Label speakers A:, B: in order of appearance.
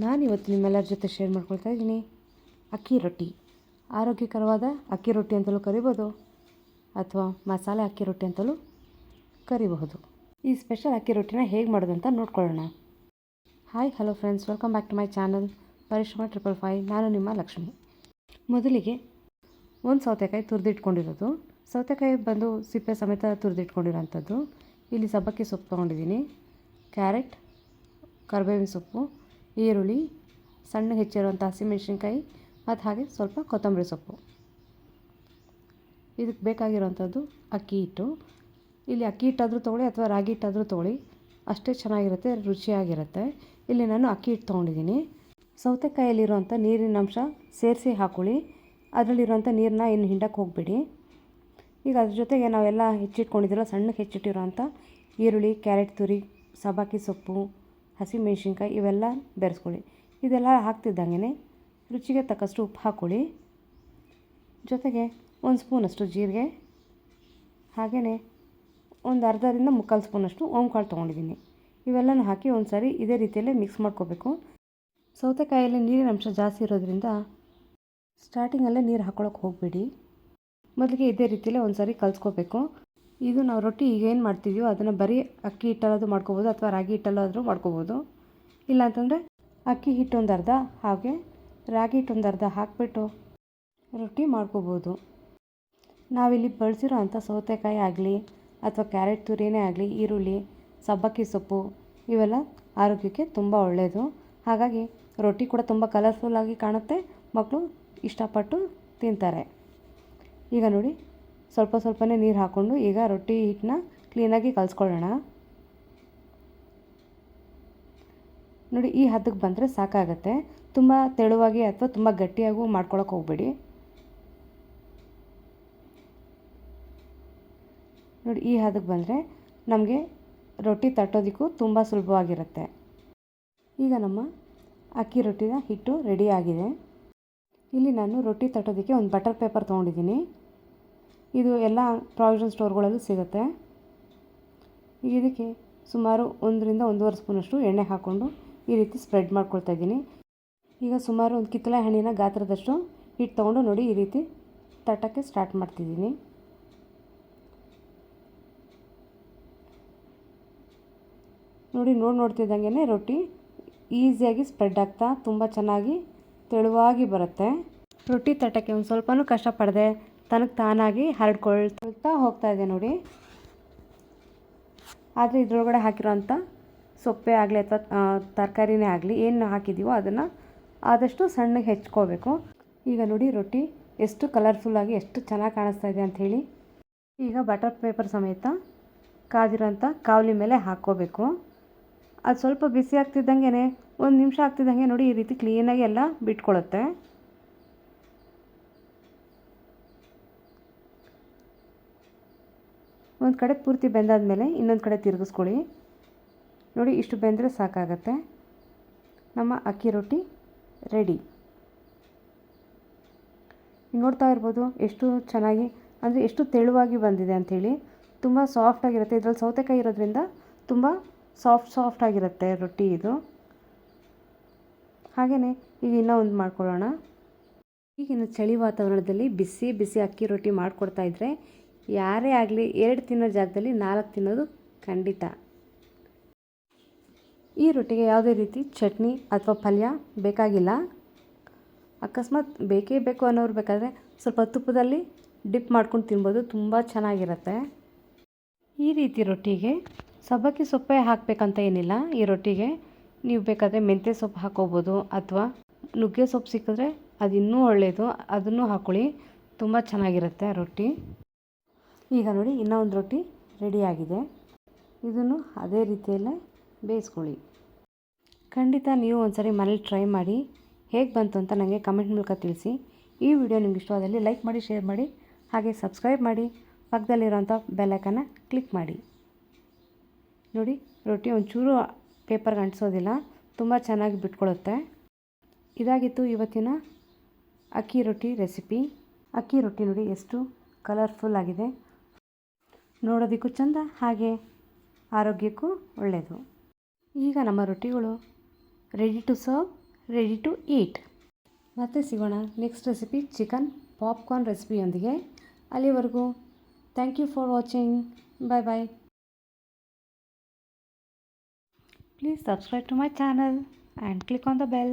A: ನಾನಿವತ್ತು ನಿಮ್ಮೆಲ್ಲರ ಜೊತೆ ಶೇರ್ ಮಾಡ್ಕೊಳ್ತಾ ಇದ್ದೀನಿ ಅಕ್ಕಿ ರೊಟ್ಟಿ. ಆರೋಗ್ಯಕರವಾದ ಅಕ್ಕಿ ರೊಟ್ಟಿ ಅಂತಲೂ ಕರಿಬೋದು ಅಥವಾ ಮಸಾಲೆ ಅಕ್ಕಿ ರೊಟ್ಟಿ ಅಂತಲೂ ಕರಿಬಹುದು. ಈ ಸ್ಪೆಷಲ್ ಅಕ್ಕಿ ರೊಟ್ಟಿನ ಹೇಗೆ ಮಾಡೋದು ಅಂತ ನೋಡ್ಕೊಳ್ಳೋಣ. Hi hello friends, welcome back to my channel Parishrama 555. ನಾನು ನಿಮ್ಮ ಲಕ್ಷ್ಮಿ. ಮೊದಲಿಗೆ ಒಂದು ಸೌತೆಕಾಯಿ ತುರಿದಿಟ್ಕೊಂಡಿರೋದು, ಸೌತೆಕಾಯಿ ಬಂದು ಸಿಪ್ಪೆ ಸಮೇತ ತುರಿದಿಟ್ಕೊಂಡಿರೋಂಥದ್ದು. ಇಲ್ಲಿ ಸಬ್ಬಕ್ಕಿ ಸೊಪ್ಪು ತೊಗೊಂಡಿದ್ದೀನಿ, ಕ್ಯಾರೆಟ್, ಕರಿಬೇವಿನ ಸೊಪ್ಪು, ಈರುಳ್ಳಿ, ಸಣ್ಣ ಹೆಚ್ಚಿರುವಂಥ ಹಸಿಮೆಣಸಿನ್ಕಾಯಿ ಮತ್ತು ಹಾಗೆ ಸ್ವಲ್ಪ ಕೊತ್ತಂಬರಿ ಸೊಪ್ಪು. ಇದಕ್ಕೆ ಬೇಕಾಗಿರೋವಂಥದ್ದು ಅಕ್ಕಿ ಹಿಟ್ಟು. ಇಲ್ಲಿ ಅಕ್ಕಿ ಹಿಟ್ಟಾದರೂ ತೊಗೊಳ್ಳಿ ಅಥವಾ ರಾಗಿ ಹಿಟ್ಟಾದರೂ ತೊಗೊಳ್ಳಿ, ಅಷ್ಟೇ ಚೆನ್ನಾಗಿರುತ್ತೆ, ರುಚಿಯಾಗಿರುತ್ತೆ. ಇಲ್ಲಿ ನಾನು ಅಕ್ಕಿ ಹಿಟ್ಟು ತೊಗೊಂಡಿದ್ದೀನಿ. ಸೌತೆಕಾಯಲ್ಲಿರುವಂಥ ನೀರಿನ ಅಂಶ ಸೇರಿಸಿ ಹಾಕ್ಕೊಳ್ಳಿ. ಅದರಲ್ಲಿರುವಂಥ ನೀರನ್ನ ಇನ್ನು ಹಿಂಡಕ್ಕೆ ಹೋಗಬೇಡಿ. ಈಗ ಅದ್ರ ಜೊತೆಗೆ ನಾವೆಲ್ಲ ಹೆಚ್ಚಿಟ್ಕೊಂಡಿದ್ದೀರೋ ಸಣ್ಣಕ್ಕೆ ಹೆಚ್ಚಿಟ್ಟಿರೋವಂಥ ಈರುಳ್ಳಿ, ಕ್ಯಾರೆಟ್ ತುರಿ, ಸಬ್ಬಕ್ಕಿ ಸೊಪ್ಪು, ಹಸಿಮೆಣಸಿನ್ಕಾಯಿ ಇವೆಲ್ಲ ಬೆರೆಸ್ಕೊಳ್ಳಿ. ಇದೆಲ್ಲ ಹಾಕ್ತಿದ್ದಂಗೆ ರುಚಿಗೆ ತಕ್ಕಷ್ಟು ಉಪ್ಪು ಹಾಕ್ಕೊಳ್ಳಿ. ಜೊತೆಗೆ 1 ಸ್ಪೂನಷ್ಟು ಜೀರಿಗೆ, ಹಾಗೆಯೇ ಒಂದು ಅರ್ಧದಿಂದ 3/4 ಸ್ಪೂನಷ್ಟು ಓಂಕಾಳು ತೊಗೊಂಡಿದ್ದೀನಿ. ಇವೆಲ್ಲನೂ ಹಾಕಿ ಒಂದು ಸಾರಿ ಇದೇ ರೀತಿಯಲ್ಲೇ ಮಿಕ್ಸ್ ಮಾಡ್ಕೋಬೇಕು. ಸೌತೆಕಾಯಲ್ಲಿ ನೀರಿನ ಅಂಶ ಜಾಸ್ತಿ ಇರೋದ್ರಿಂದ ಸ್ಟಾರ್ಟಿಂಗಲ್ಲೇ ನೀರು ಹಾಕ್ಕೊಳ್ಳೋಕೆ ಹೋಗಬೇಡಿ. ಮೊದಲಿಗೆ ಇದೇ ರೀತಿಯಲ್ಲೇ ಒಂದು ಸಾರಿ ಕಲಿಸ್ಕೋಬೇಕು. ಇದು ನಾವು ರೊಟ್ಟಿ ಈಗೇನು ಮಾಡ್ತಿದ್ದೀವೋ ಅದನ್ನು ಬರೀ ಅಕ್ಕಿ ಹಿಟ್ಟಲ್ಲಾದರೂ ಮಾಡ್ಕೋಬೋದು ಅಥವಾ ರಾಗಿ ಹಿಟ್ಟಲ್ಲಾದರೂ ಮಾಡ್ಕೋಬೋದು. ಇಲ್ಲಾಂತಂದರೆ ಅಕ್ಕಿ ಹಿಟ್ಟು ಒಂದು ಅರ್ಧ ಹಾಗೆ ರಾಗಿ ಹಿಟ್ಟು ಒಂದು ಅರ್ಧ ಹಾಕಿಬಿಟ್ಟು ರೊಟ್ಟಿ ಮಾಡ್ಕೋಬೋದು. ನಾವಿಲ್ಲಿ ಬಳಸಿರೋ ಅಂಥ ಸೌತೆಕಾಯಿ ಆಗಲಿ ಅಥವಾ ಕ್ಯಾರೆಟ್ ತುರಿನೇ ಆಗಲಿ, ಈರುಳ್ಳಿ, ಸಬ್ಬಕ್ಕಿ ಸೊಪ್ಪು ಇವೆಲ್ಲ ಆರೋಗ್ಯಕ್ಕೆ ತುಂಬ ಒಳ್ಳೆಯದು. ಹಾಗಾಗಿ ರೊಟ್ಟಿ ಕೂಡ ತುಂಬ ಕಲರ್ಫುಲ್ಲಾಗಿ ಕಾಣುತ್ತೆ, ಮಕ್ಕಳು ಇಷ್ಟಪಟ್ಟು ತಿಂತಾರೆ. ಈಗ ನೋಡಿ, ಸ್ವಲ್ಪ ಸ್ವಲ್ಪನೇ ನೀರು ಹಾಕ್ಕೊಂಡು ಈಗ ರೊಟ್ಟಿ ಹಿಟ್ಟನ್ನ ಕ್ಲೀನಾಗಿ ಕಲಿಸ್ಕೊಳ್ಳೋಣ. ನೋಡಿ, ಈ ಹದಕ್ಕೆ ಬಂದರೆ ಸಾಕಾಗತ್ತೆ. ತುಂಬ ತೆಳುವಾಗಿ ಅಥವಾ ತುಂಬ ಗಟ್ಟಿಯಾಗೂ ಮಾಡ್ಕೊಳಕ್ಕೆ ಹೋಗಬೇಡಿ. ನೋಡಿ, ಈ ಹದಕ್ಕೆ ಬಂದರೆ ನಮಗೆ ರೊಟ್ಟಿ ತಟ್ಟೋದಕ್ಕೂ ತುಂಬ ಸುಲಭವಾಗಿರುತ್ತೆ. ಈಗ ನಮ್ಮ ಅಕ್ಕಿ ರೊಟ್ಟಿನ ಹಿಟ್ಟು ರೆಡಿ ಆಗಿದೆ. ಇಲ್ಲಿ ನಾನು ರೊಟ್ಟಿ ತಟ್ಟೋದಕ್ಕೆ ಒಂದು ಬಟರ್ ಪೇಪರ್ ತೊಗೊಂಡಿದ್ದೀನಿ. ಇದು ಎಲ್ಲ ಪ್ರಾವಿಷನ್ ಸ್ಟೋರ್ಗಳಲ್ಲೂ ಸಿಗುತ್ತೆ. ಈಗ ಇದಕ್ಕೆ ಸುಮಾರು 1ರಿಂದ 1.5 ಸ್ಪೂನಷ್ಟು ಎಣ್ಣೆ ಹಾಕ್ಕೊಂಡು ಈ ರೀತಿ ಸ್ಪ್ರೆಡ್ ಮಾಡ್ಕೊಳ್ತಾ ಇದ್ದೀನಿ. ಈಗ ಸುಮಾರು ಒಂದು ಕಿತ್ತಳೆ ಹಣ್ಣಿನ ಗಾತ್ರದಷ್ಟು ಹಿಟ್ಟು ತೊಗೊಂಡು ನೋಡಿ ಈ ರೀತಿ ತಟ್ಟಕ್ಕೆ ಸ್ಟಾರ್ಟ್ ಮಾಡ್ತಿದ್ದೀನಿ. ನೋಡಿ, ನೋಡ್ತಿದ್ದಂಗೆ ರೊಟ್ಟಿ ಈಸಿಯಾಗಿ ಸ್ಪ್ರೆಡ್ ಆಗ್ತಾ ತುಂಬ ಚೆನ್ನಾಗಿ ತೆಳುವಾಗಿ ಬರುತ್ತೆ. ರೊಟ್ಟಿ ತಟ್ಟಕ್ಕೆ ಒಂದು ಸ್ವಲ್ಪನೂ ಕಷ್ಟಪಡದೆ ತನಗೆ ತಾನಾಗಿ ಹರಡ್ಕೊಳ್ತಾ ಹೋಗ್ತಾ ಇದೆ ನೋಡಿ. ಆದರೆ ಇದರೊಳಗಡೆ ಹಾಕಿರೋಂಥ ಸೊಪ್ಪೆ ಆಗಲಿ ಅಥವಾ ತರಕಾರಿನೇ ಆಗಲಿ ಏನು ಹಾಕಿದ್ದೀವೋ ಅದನ್ನು ಆದಷ್ಟು ಸಣ್ಣಗೆ ಹೆಚ್ಕೋಬೇಕು. ಈಗ ನೋಡಿ ರೊಟ್ಟಿ ಎಷ್ಟು ಕಲರ್ಫುಲ್ಲಾಗಿ ಎಷ್ಟು ಚೆನ್ನಾಗಿ ಕಾಣಿಸ್ತಾ ಇದೆ ಅಂಥೇಳಿ. ಈಗ ಬಟರ್ ಪೇಪರ್ ಸಮೇತ ಕಾದಿರೋಂಥ ಕಾವಲಿ ಮೇಲೆ ಹಾಕ್ಕೋಬೇಕು. ಅದು ಸ್ವಲ್ಪ ಬಿಸಿ ಆಗ್ತಿದ್ದಂಗೆ 1 ನಿಮಿಷ ಆಗ್ತಿದ್ದಂಗೆ ನೋಡಿ ಈ ರೀತಿ ಕ್ಲೀನಾಗಿ ಎಲ್ಲ ಬಿಟ್ಕೊಳ್ಳುತ್ತೆ. ಒಂದು ಕಡೆ ಪೂರ್ತಿ ಬೆಂದಾದಮೇಲೆ ಇನ್ನೊಂದು ಕಡೆ ತಿರುಗಿಸ್ಕೊಳ್ಳಿ. ನೋಡಿ, ಇಷ್ಟು ಬೆಂದರೆ ಸಾಕಾಗತ್ತೆ. ನಮ್ಮ ಅಕ್ಕಿ ರೊಟ್ಟಿ ರೆಡಿ. ನೋಡ್ತಾ ಇರ್ಬೋದು ಎಷ್ಟು ಚೆನ್ನಾಗಿ, ಅಂದರೆ ಎಷ್ಟು ತೆಳುವಾಗಿ ಬಂದಿದೆ ಅಂಥೇಳಿ. ತುಂಬ ಸಾಫ್ಟಾಗಿರುತ್ತೆ. ಇದರಲ್ಲಿ ಸೌತೆಕಾಯಿ ಇರೋದ್ರಿಂದ ತುಂಬ ಸಾಫ್ಟ್ ಆಗಿರುತ್ತೆ ರೊಟ್ಟಿ ಇದು. ಹಾಗೆಯೇ ಈಗ ಇನ್ನೂ ಒಂದು ಮಾಡ್ಕೊಳ್ಳೋಣ. ಈಗಿನ ಚಳಿ ವಾತಾವರಣದಲ್ಲಿ ಬಿಸಿ ಬಿಸಿ ಅಕ್ಕಿ ರೊಟ್ಟಿ ಮಾಡಿಕೊಡ್ತಾ ಇದ್ದರೆ ಯಾರೇ ಆಗಲಿ 2 ತಿನ್ನೋ ಜಾಗದಲ್ಲಿ 4 ತಿನ್ನೋದು ಖಂಡಿತ. ಈ ರೊಟ್ಟಿಗೆ ಯಾವುದೇ ರೀತಿ ಚಟ್ನಿ ಅಥವಾ ಪಲ್ಯ ಬೇಕಾಗಿಲ್ಲ. ಅಕಸ್ಮಾತ್ ಬೇಕೇ ಬೇಕು ಅನ್ನೋರು ಬೇಕಾದರೆ ಸ್ವಲ್ಪ ತುಪ್ಪದಲ್ಲಿ ಡಿಪ್ ಮಾಡ್ಕೊಂಡು ತಿನ್ಬೋದು, ತುಂಬ ಚೆನ್ನಾಗಿರುತ್ತೆ. ಈ ರೀತಿ ರೊಟ್ಟಿಗೆ ಸಬ್ಬಕ್ಕಿ ಸೊಪ್ಪೇ ಹಾಕಬೇಕಂತ ಏನಿಲ್ಲ. ಈ ರೊಟ್ಟಿಗೆ ನೀವು ಬೇಕಾದರೆ ಮೆಂತ್ಯ ಸೊಪ್ಪು ಹಾಕ್ಕೋಬೋದು ಅಥವಾ ನುಗ್ಗೆ ಸೊಪ್ಪು ಸಿಕ್ಕಿದ್ರೆ ಅದು ಇನ್ನೂ ಒಳ್ಳೆಯದು, ಅದನ್ನು ಹಾಕ್ಕೊಳ್ಳಿ, ತುಂಬ ಚೆನ್ನಾಗಿರುತ್ತೆ ರೊಟ್ಟಿ. ಈಗ ನೋಡಿ, ಇನ್ನೂ ಒಂದು ರೊಟ್ಟಿ ರೆಡಿಯಾಗಿದೆ. ಇದನ್ನು ಅದೇ ರೀತಿಯಲ್ಲೇ ಬೇಯಿಸ್ಕೊಳ್ಳಿ. ಖಂಡಿತ ನೀವು ಒಂದ್ಸರಿ ಮನೇಲಿ ಟ್ರೈ ಮಾಡಿ ಹೇಗೆ ಬಂತು ಅಂತ ನನಗೆ ಕಮೆಂಟ್ ಮೂಲಕ ತಿಳಿಸಿ. ಈ ವಿಡಿಯೋ ನಿಮ್ಗೆ ಇಷ್ಟವಾದಲ್ಲಿ ಲೈಕ್ ಮಾಡಿ, ಶೇರ್ ಮಾಡಿ, ಹಾಗೆ ಸಬ್ಸ್ಕ್ರೈಬ್ ಮಾಡಿ, ಪಕ್ಕದಲ್ಲಿರೋಂಥ ಬೆಲ್ಲೈಕನ್ನ ಕ್ಲಿಕ್ ಮಾಡಿ. ನೋಡಿ, ರೊಟ್ಟಿ ಒಂಚೂರು ಪೇಪರ್ಗೆ ಅಂಟಿಸೋದಿಲ್ಲ, ತುಂಬ ಚೆನ್ನಾಗಿ ಬಿಟ್ಕೊಳ್ಳುತ್ತೆ. ಇದಾಗಿತ್ತು ಇವತ್ತಿನ ಅಕ್ಕಿ ರೊಟ್ಟಿ ರೆಸಿಪಿ. ಅಕ್ಕಿ ರೊಟ್ಟಿ ನೋಡಿ ಎಷ್ಟು ಕಲರ್ಫುಲ್ ಆಗಿದೆ, ನೋಡೋದಕ್ಕೂ ಚೆಂದ, ಹಾಗೆ ಆರೋಗ್ಯಕ್ಕೂ ಒಳ್ಳೆಯದು. ಈಗ ನಮ್ಮ ರೊಟ್ಟಿಗಳು ready to serve. Ready to eat. ಮತ್ತೆ ಸಿಗೋಣ ನೆಕ್ಸ್ಟ್ ರೆಸಿಪಿ ಚಿಕನ್ ಪಾಪ್ಕಾರ್ನ್ ರೆಸಿಪಿಯೊಂದಿಗೆ. ಅಲ್ಲಿವರೆಗೂ thank you for watching. Bye bye. Please subscribe to my channel and click on the bell.